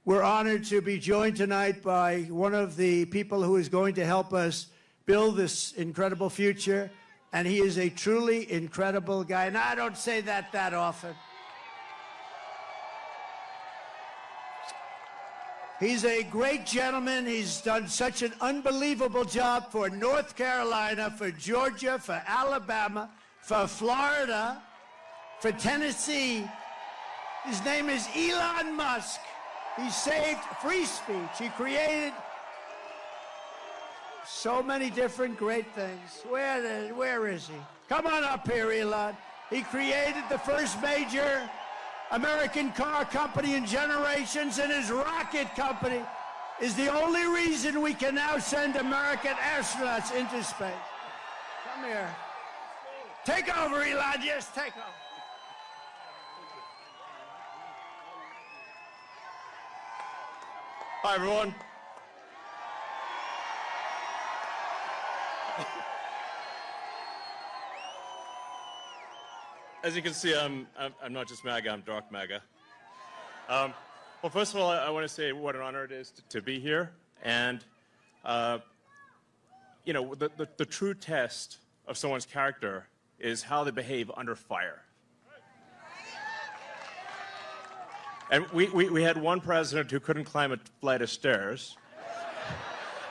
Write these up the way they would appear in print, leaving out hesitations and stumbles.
We're honored to be joined tonight by one of the people who is going to help us build this incredible future, and he is a truly incredible guy, and I don't say that often. He's a great gentleman. He's done such an unbelievable job for North Carolina, for Georgia, for Alabama, for Florida, for Tennessee. His name is Elon Musk. He saved free speech. He created so many different great things. Where is he? Come on up here, Elon. He created the first major American car company in generations, and his rocket company is the only reason we can now send American astronauts into space. Come here. Take over, Elon. Yes, take over. Hi, everyone. As you can see, I'm not just MAGA, I'm dark MAGA. Well, first of all, I want to say what an honor it is to be here. And, you know, the true test of someone's character is how they behave under fire. And we had one president who couldn't climb a flight of stairs,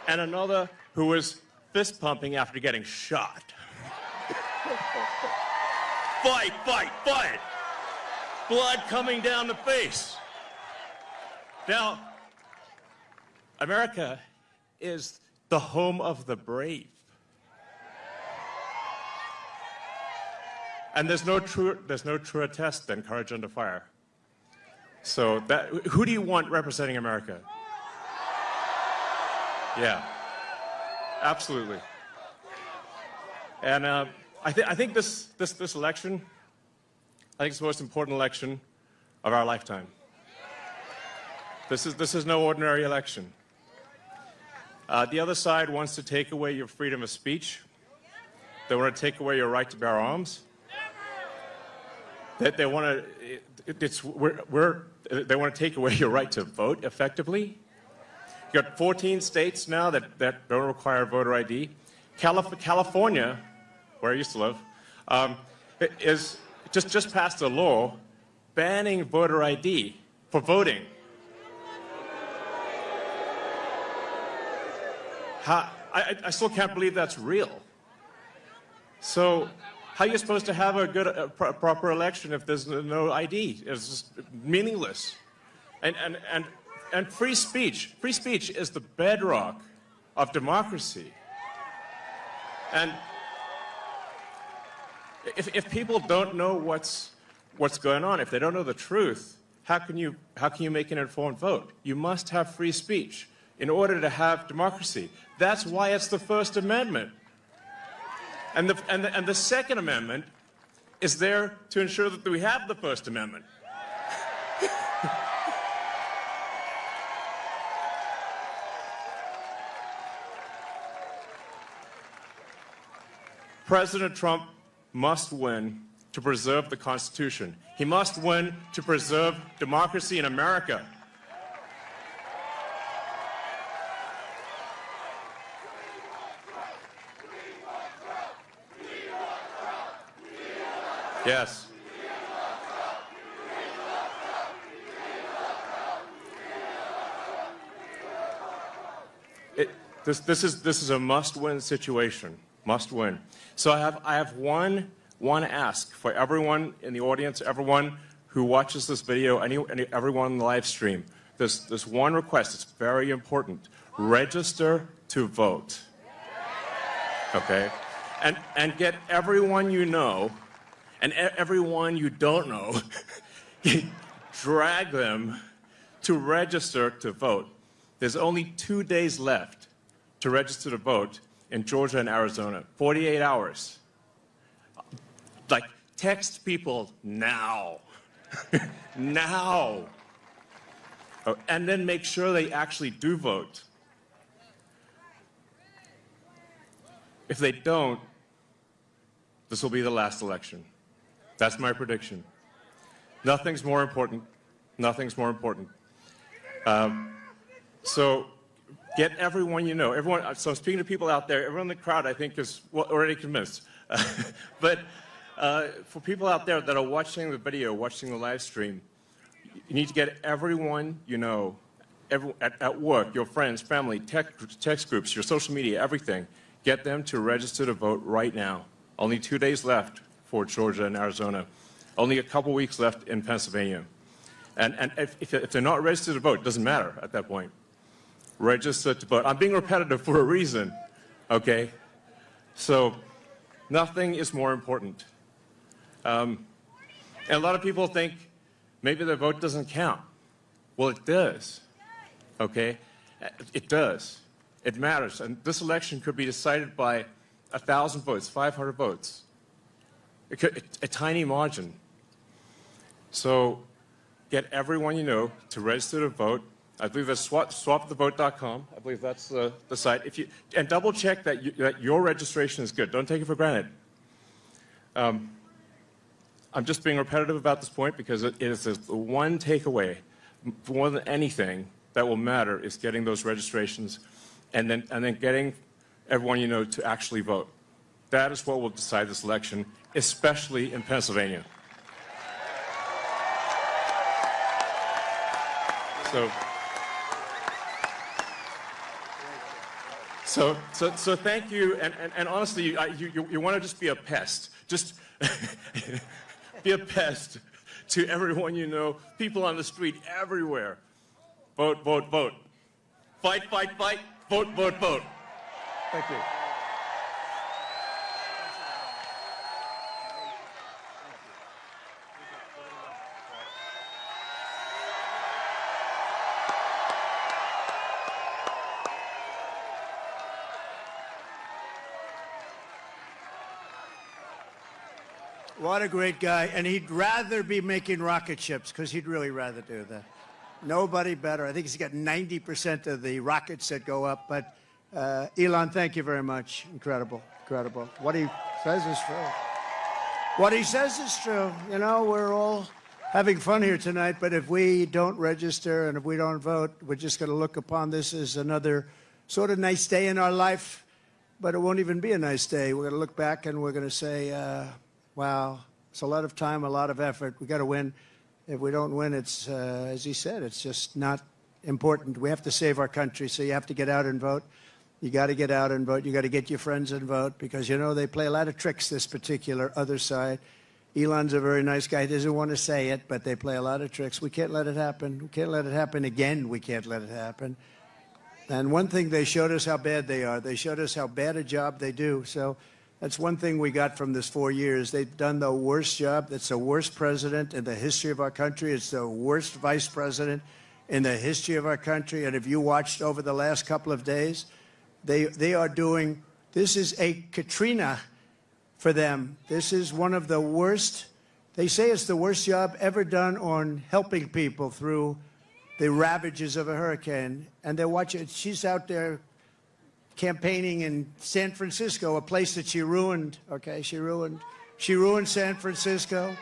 and another who was fist pumping after getting shot. Fight, fight, fight! Blood coming down the face. Now, America is the home of the brave. And there's no truer test than courage under fire. So who do you want representing America? Yeah, absolutely. And I think this election, I think it's the most important election of our lifetime. This is no ordinary election. The other side wants to take away your freedom of speech. They want to take away your right to bear arms. They want to take away your right to vote effectively. You got 14 states now that don't require voter ID. California, where I used to live, is just passed a law banning voter ID for voting. I still can't believe that's real. So how are you supposed to have a proper election if there's no ID? It's just meaningless. And free speech is the bedrock of democracy. And if people don't know what's going on, if they don't know the truth, how can you make an informed vote? You must have free speech in order to have democracy. That's why it's the First Amendment. And the Second Amendment is there to ensure that we have the First Amendment. President Trump must win to preserve the Constitution. He must win to preserve democracy in America. Yes. This is a must-win situation. Must win. So I have one ask for everyone in the audience, everyone who watches this video, everyone in the live stream. This one request. It's very important. Register to vote. Okay? And get everyone you know and everyone you don't know, drag them to register to vote. There's only 2 days left to register to vote in Georgia and Arizona. 48 hours. Like, text people now. Now. Oh, and then make sure they actually do vote. If they don't, this will be the last election. That's my prediction. Nothing's more important. Nothing's more important. So get everyone you know. So speaking to people out there, everyone in the crowd, I think, is already convinced. But for people out there that are watching the video, watching the live stream, you need to get everyone you know, at work, your friends, family, text groups, your social media, everything. Get them to register to vote right now. Only 2 days left for Georgia and Arizona. Only a couple weeks left in Pennsylvania. And if they're not registered to vote, it doesn't matter at that point. Register to vote. I'm being repetitive for a reason, okay? So nothing is more important. And a lot of people think maybe their vote doesn't count. Well, it does, okay? It does. It matters. And this election could be decided by 1,000 votes, 500 votes. A tiny margin. So get everyone you know to register to vote. I believe that's swapthevote.com. I believe that's the site. And double check that your registration is good. Don't take it for granted. I'm just being repetitive about this point because it is the one takeaway more than anything that will matter is getting those registrations and then getting everyone you know to actually vote. That is what will decide this election, especially in Pennsylvania. So thank you, and honestly, you want to just be a pest. Just be a pest to everyone you know, people on the street, everywhere. Vote, vote, vote. Fight, fight, fight. Vote, vote, vote. Thank you. What a great guy. And he'd rather be making rocket ships, because he'd really rather do that. Nobody better. I think he's got 90% of the rockets that go up. But Elon, thank you very much. Incredible, incredible. What he says is true. What he says is true. You know, we're all having fun here tonight, but if we don't register and if we don't vote, we're just going to look upon this as another sort of nice day in our life, but it won't even be a nice day. We're going to look back and we're going to say, wow, it's a lot of time, a lot of effort. We got to win. If we don't win, it's, as he said, it's just not important. We have to save our country, so you have to get out and vote. You got to get out and vote. You got to get your friends and vote because, you know, they play a lot of tricks, this particular other side. Elon's a very nice guy. He doesn't want to say it, but they play a lot of tricks. We can't let it happen. We can't let it happen again. We can't let it happen. And one thing, they showed us how bad they are. They showed us how bad a job they do. So that's one thing we got from this 4 years. They've done the worst job. It's the worst president in the history of our country. It's the worst vice president in the history of our country. And if you watched over the last couple of days, they are doing, this is a Katrina for them. This is one of the worst, they say it's the worst job ever done on helping people through the ravages of a hurricane. And they're watching, she's out there campaigning in San Francisco, a place that she ruined, okay? She ruined San Francisco.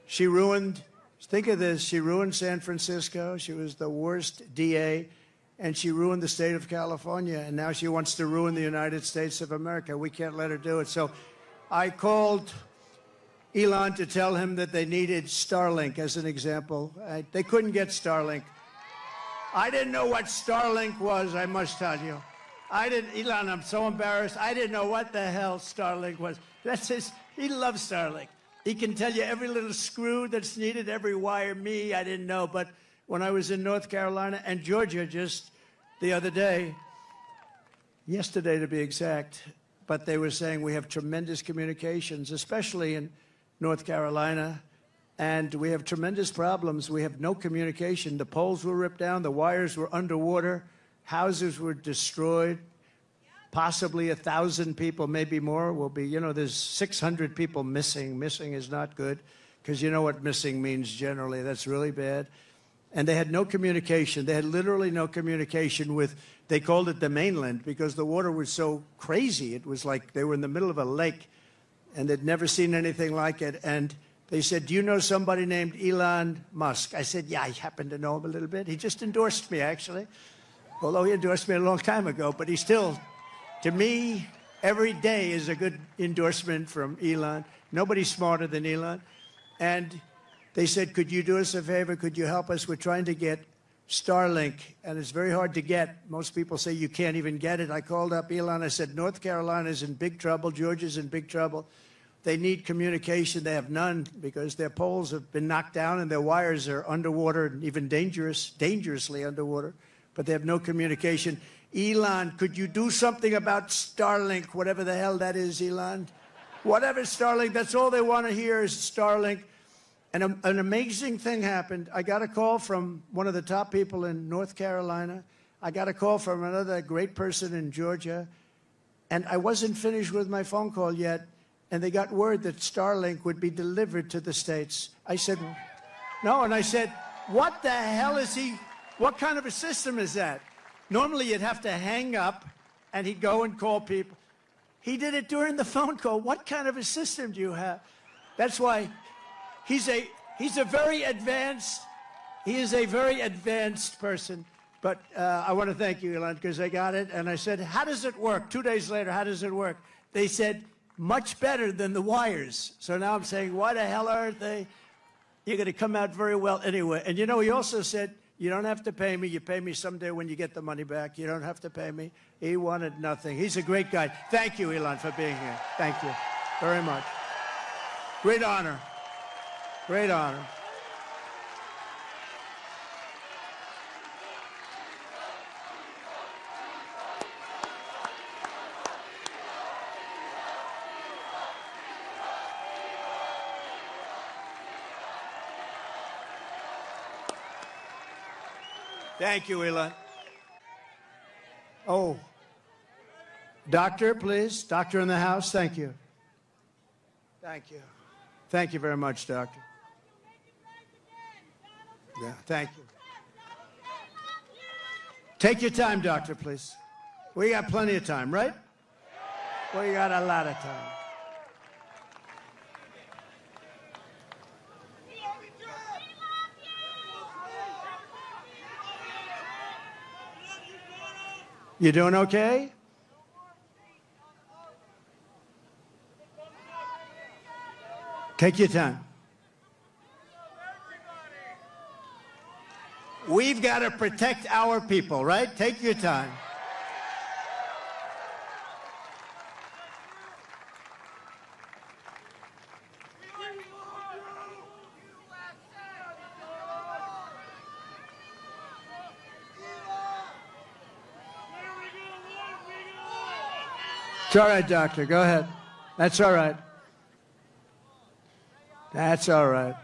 She ruined, think of this, she ruined San Francisco. She was the worst DA, and she ruined the state of California, and now she wants to ruin the United States of America. We can't let her do it. So I called Elon to tell him that they needed Starlink as an example. They couldn't get Starlink. I didn't know what Starlink was, I must tell you. Elon, I'm so embarrassed. I didn't know what the hell Starlink was. That's he loves Starlink. He can tell you every little screw that's needed, every wire. Me, I didn't know. But when I was in North Carolina and Georgia just the other day, yesterday to be exact, but they were saying we have tremendous communications, especially in North Carolina, and we have tremendous problems. We have no communication. The poles were ripped down. The wires were underwater. Houses were destroyed. Possibly 1,000 people, maybe more, will be, you know, there's 600 people missing. Missing is not good, because you know what missing means generally. That's really bad. And they had no communication. They had literally no communication with, they called it the mainland, because the water was so crazy. It was like they were in the middle of a lake, and they'd never seen anything like it. And They said, do you know somebody named Elon Musk? I said, yeah, I happen to know him a little bit. He just endorsed me, actually. Although he endorsed me a long time ago, but he still, to me, every day is a good endorsement from Elon. Nobody's smarter than Elon. And they said, could you do us a favor? Could you help us? We're trying to get Starlink, and it's very hard to get. Most people say you can't even get it. I called up Elon. I said, North Carolina's in big trouble. Georgia's in big trouble. They need communication. They have none because their poles have been knocked down and their wires are underwater and even dangerously underwater, but they have no communication. Elon, could you do something about Starlink, whatever the hell that is, Elon? Whatever Starlink, that's all they want to hear is Starlink. And an amazing thing happened. I got a call from one of the top people in North Carolina. I got a call from another great person in Georgia. And I wasn't finished with my phone call yet. And they got word that Starlink would be delivered to the States. I said, no. And I said, what the hell is he? What kind of a system is that? Normally you'd have to hang up and he'd go and call people. He did it during the phone call. What kind of a system do you have? That's why he's a very advanced, he is a very advanced person. But I want to thank you, Elon, because I got it. And I said, how does it work? 2 days later, how does it work? They said, much better than the wires. So now I'm saying, why the hell aren't they? You're going to come out very well anyway. And you know, he also said, you don't have to pay me. You pay me someday when you get the money back. You don't have to pay me. He wanted nothing. He's a great guy. Thank you, Elon, for being here. Thank you very much. Great honor. Great honor. Thank you, Elon. Oh, doctor, please. Doctor in the house. Thank you. Thank you. Thank you very much, doctor. Yeah, thank you. Take your time, doctor, please. We got plenty of time, right? We got a lot of time. You doing okay? Take your time. We've got to protect our people, right? Take your time. It's all right, doctor. Go ahead. That's all right. That's all right.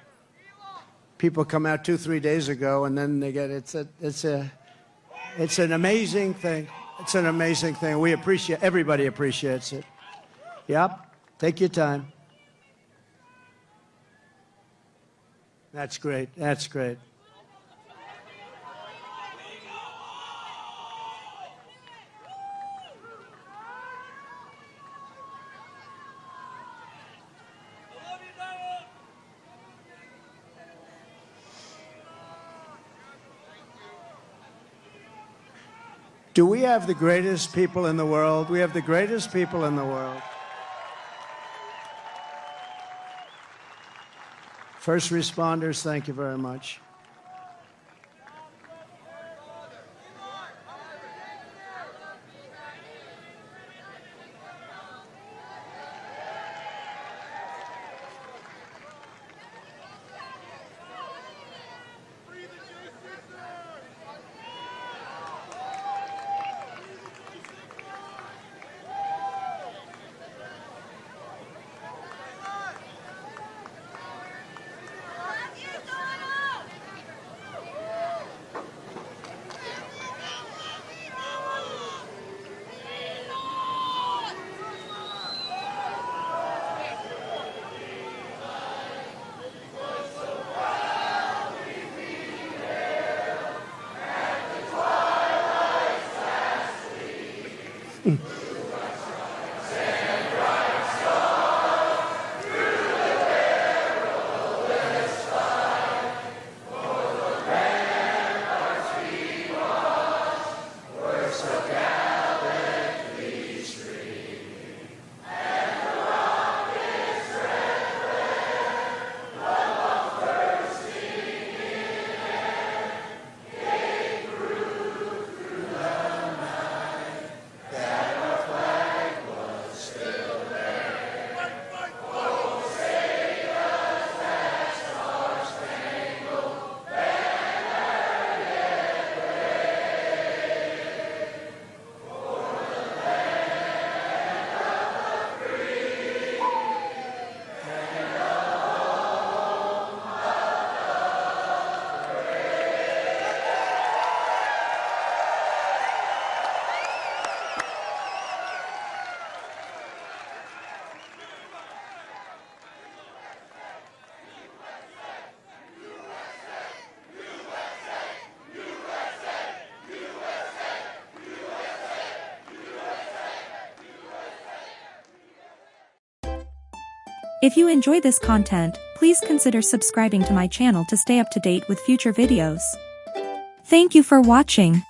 People come out 2-3 days ago, and then they get it's an amazing thing. It's an amazing thing. We appreciate. Everybody appreciates it. Yep. Take your time. That's great. That's great. Do we have the greatest people in the world? We have the greatest people in the world. First responders, thank you very much. If you enjoy this content, please consider subscribing to my channel to stay up to date with future videos. Thank you for watching.